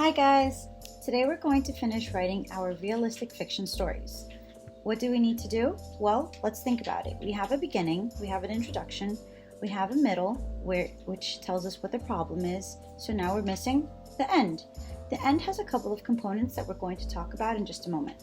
Hi guys! Today we're going to finish writing our realistic fiction stories. What do we need to do? Well, let's think about it. We have a beginning, we have an introduction, we have a middle, which tells us what the problem is. So now we're missing the end. The end has a couple of components that we're going to talk about in just a moment.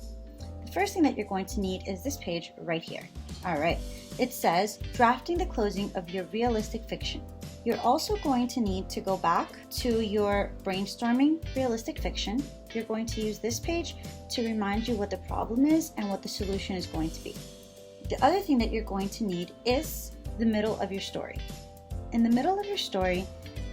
The first thing that you're going to need is this page right here. Alright, it says, drafting the closing of your realistic fiction. You're also going to need to go back to your brainstorming realistic fiction. You're going to use this page to remind you what the problem is and what the solution is going to be. The other thing that you're going to need is the middle of your story. In the middle of your story,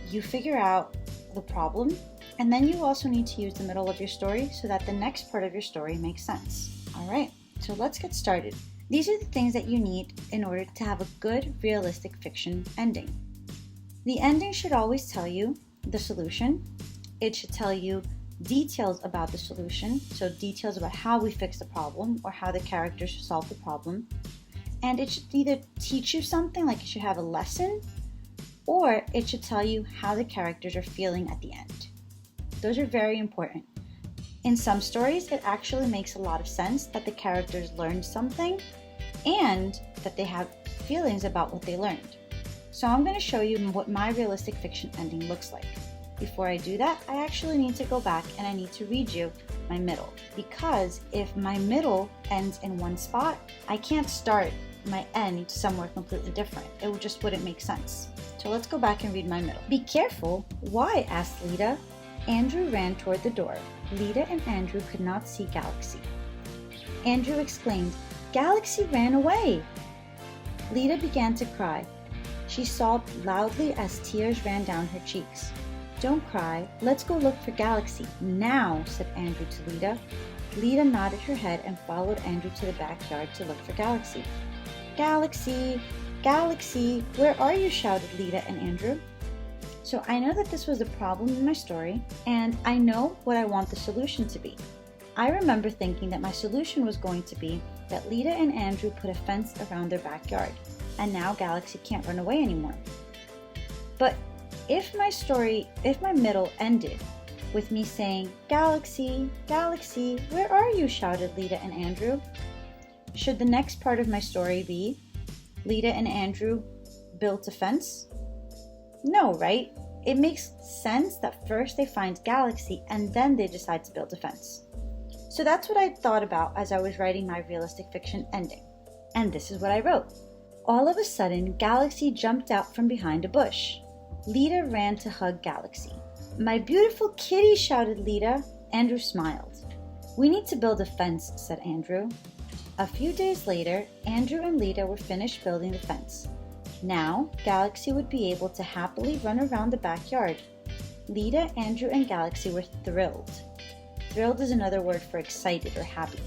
you figure out the problem, and then you also need to use the middle of your story so that the next part of your story makes sense. Alright, so let's get started. These are the things that you need in order to have a good realistic fiction ending. The ending should always tell you the solution. It should tell you details about the solution, so details about how we fix the problem or how the characters solve the problem. And it should either teach you something, like it should have a lesson, or it should tell you how the characters are feeling at the end. Those are very important. In some stories, it actually makes a lot of sense that the characters learned something and that they have feelings about what they learned. So I'm going to show you what my realistic fiction ending looks like. Before I do that, I actually need to go back and I need to read you my middle, because if my middle ends in one spot, I can't start my end somewhere completely different. It just wouldn't make sense. So let's go back and read my middle. Be careful. Why? Asked Lita. Andrew ran toward the door. Lita and Andrew could not see Galaxy. Andrew exclaimed, Galaxy ran away! Lita began to cry. She sobbed loudly as tears ran down her cheeks. Don't cry, let's go look for Galaxy, now, said Andrew to Lita. Lita nodded her head and followed Andrew to the backyard to look for Galaxy. Galaxy, Galaxy, where are you? Shouted Lita and Andrew. So I know that this was a problem in my story, and I know what I want the solution to be. I remember thinking that my solution was going to be that Lita and Andrew put a fence around their backyard, and now Galaxy can't run away anymore. But if my middle ended with me saying, Galaxy, Galaxy, where are you? Shouted Lita and Andrew. Should the next part of my story be, Lita and Andrew built a fence? No, right? It makes sense that first they find Galaxy and then they decide to build a fence. So that's what I thought about as I was writing my realistic fiction ending. And this is what I wrote. All of a sudden, Galaxy jumped out from behind a bush. Lita ran to hug Galaxy. My beautiful kitty, shouted Lita. Andrew smiled. We need to build a fence, said Andrew. A few days later, Andrew and Lita were finished building the fence. Now, Galaxy would be able to happily run around the backyard. Lita, Andrew, and Galaxy were thrilled. Thrilled is another word for excited or happy.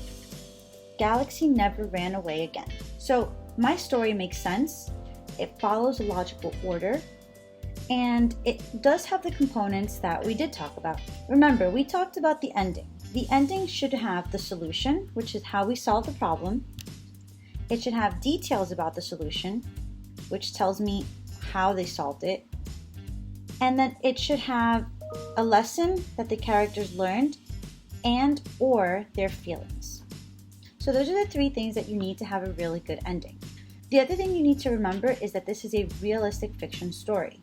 Galaxy never ran away again. So, my story makes sense, it follows a logical order, and it does have the components that we did talk about. Remember, we talked about the ending. The ending should have the solution, which is how we solve the problem. It should have details about the solution, which tells me how they solved it. And then it should have a lesson that the characters learned and or their feelings. So those are the three things that you need to have a really good ending. The other thing you need to remember is that this is a realistic fiction story.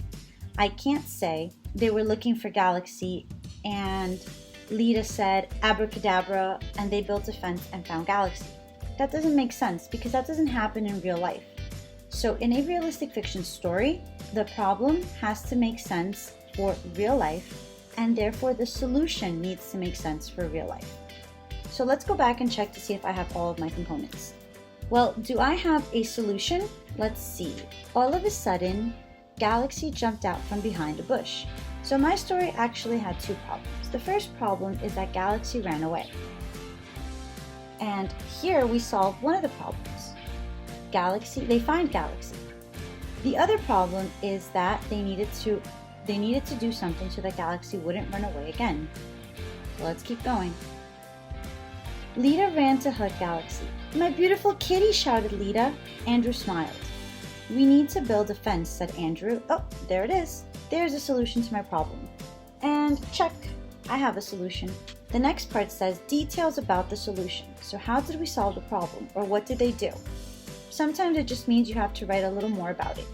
I can't say they were looking for Galaxy and Lita said abracadabra and they built a fence and found Galaxy. That doesn't make sense because that doesn't happen in real life. So in a realistic fiction story, the problem has to make sense for real life, and therefore the solution needs to make sense for real life. So let's go back and check to see if I have all of my components. Well, do I have a solution? Let's see. All of a sudden, Galaxy jumped out from behind a bush. So my story actually had two problems. The first problem is that Galaxy ran away. And here we solve one of the problems. They find Galaxy. The other problem is that they needed to do something so that Galaxy wouldn't run away again. So let's keep going. Lita ran to hug Galaxy. My beautiful kitty, shouted Lita. Andrew smiled. We need to build a fence, said Andrew. Oh, there it is. There's a solution to my problem. And check. I have a solution. The next part says details about the solution. So how did we solve the problem, or what did they do? Sometimes it just means you have to write a little more about it.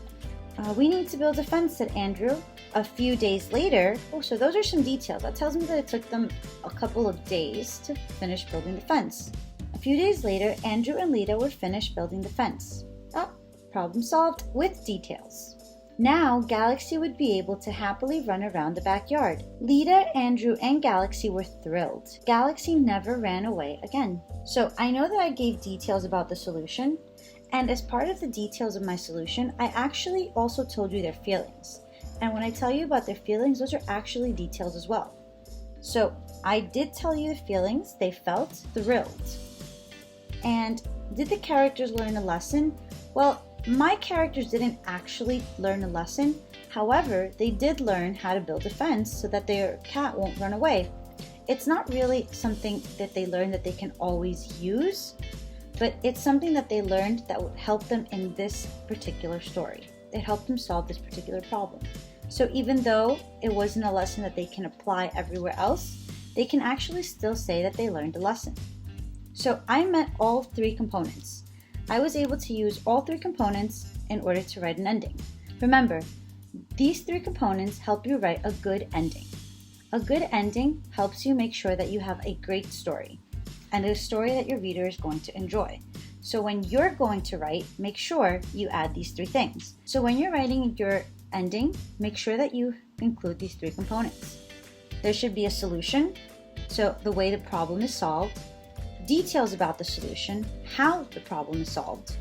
We need to build a fence, said Andrew. A few days later, so those are some details. That tells me that it took them a couple of days to finish building the fence. A few days later, Andrew and Lita were finished building the fence. Problem solved with details. Now, Galaxy would be able to happily run around the backyard. Lita, Andrew, and Galaxy were thrilled. Galaxy never ran away again. So I know that I gave details about the solution, and as part of the details of my solution, I actually also told you their feelings. And when I tell you about their feelings, those are actually details as well. So I did tell you the feelings. They felt thrilled. And did the characters learn a lesson? Well, my characters didn't actually learn a lesson. However, they did learn how to build a fence so that their cat won't run away. It's not really something that they learned that they can always use, but it's something that they learned that would help them in this particular story. It helped them solve this particular problem. So even though it wasn't a lesson that they can apply everywhere else, they can actually still say that they learned a lesson. So I met all 3 components. I was able to use all 3 components in order to write an ending. Remember, these 3 components help you write a good ending. A good ending helps you make sure that you have a great story and a story that your reader is going to enjoy. So when you're going to write, make sure you add these 3 things. So when you're writing your ending, make sure that you include these 3 components. There should be a solution, so the way the problem is solved, details about the solution, how the problem is solved.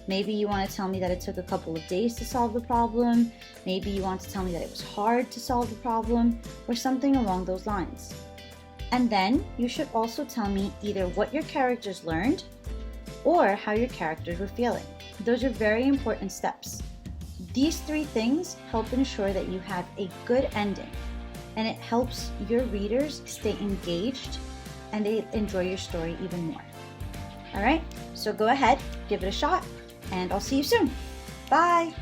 Maybe you want to tell me that it took a couple of days to solve the problem. Maybe you want to tell me that it was hard to solve the problem, or something along those lines. And then you should also tell me either what your characters learned or how your characters were feeling. Those are very important steps. These 3 things help ensure that you have a good ending, and it helps your readers stay engaged and they enjoy your story even more. All right, so go ahead, give it a shot, and I'll see you soon. Bye.